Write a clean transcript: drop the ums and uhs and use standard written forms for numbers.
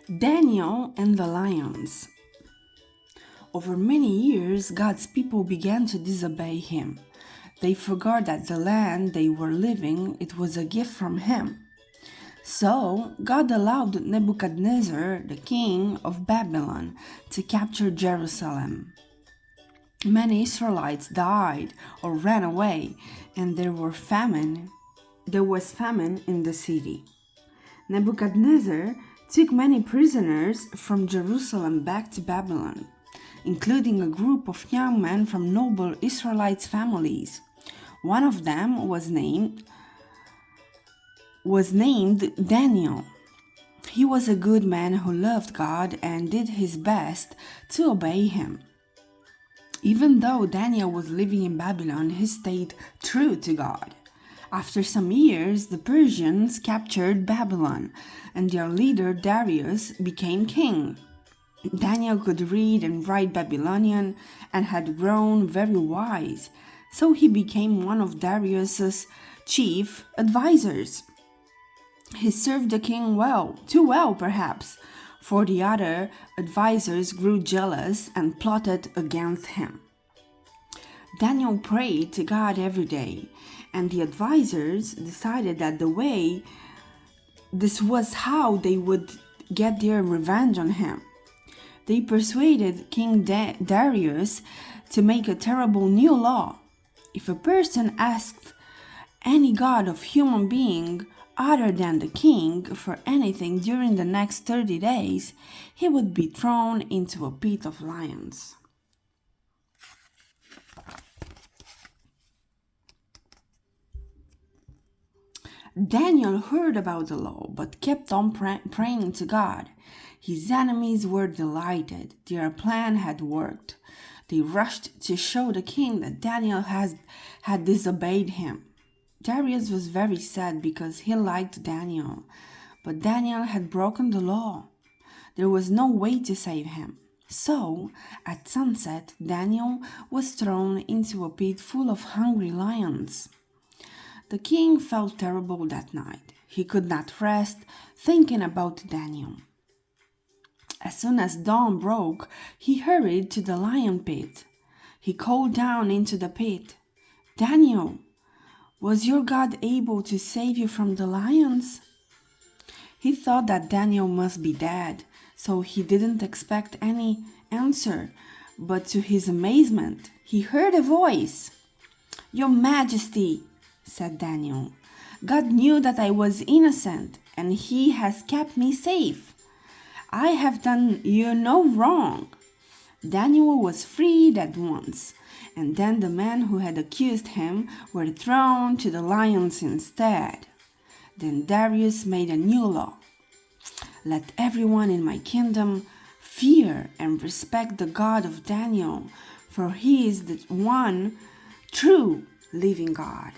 Daniel and the lions. Over many years, God's people began to disobey him. They forgot that the land they were living, it was a gift from him. So, God allowed Nebuchadnezzar, the king of Babylon, to capture Jerusalem. Many Israelites died or ran away, and there was famine in the city. Nebuchadnezzar took many prisoners from Jerusalem back to Babylon, including a group of young men from noble Israelite families. One of them was named Daniel. He was a good man who loved God and did his best to obey him. Even though Daniel was living in Babylon, he stayed true to God. After some years, the Persians captured Babylon, and their leader Darius became king. Daniel could read and write Babylonian and had grown very wise, so he became one of Darius's chief advisors. He served the king well, too well perhaps, for the other advisors grew jealous and plotted against him. Daniel prayed to God every day, and the advisors decided that this was how they would get their revenge on him. They persuaded King Darius to make a terrible new law. If a person asked any god of human being other than the king for anything during the next 30 days, he would be thrown into a pit of lions. Daniel heard about the law, but kept on praying to God. His enemies were delighted. Their plan had worked. They rushed to show the king that Daniel had disobeyed him. Darius was very sad because he liked Daniel, but Daniel had broken the law. There was no way to save him. So, at sunset, Daniel was thrown into a pit full of hungry lions. The king felt terrible that night. He could not rest thinking about Daniel. As soon as dawn broke, he hurried to the lion pit. He called down into the pit, "Daniel, was your God able to save you from the lions?" He thought that Daniel must be dead, so he didn't expect any answer. But to his amazement, he heard a voice. "Your Majesty," said Daniel, "God knew that I was innocent, and he has kept me safe. I have done you no wrong." Daniel was freed at once, and then the men who had accused him were thrown to the lions instead. Then Darius made a new law. "Let everyone in my kingdom fear and respect the God of Daniel, for he is the one true living God."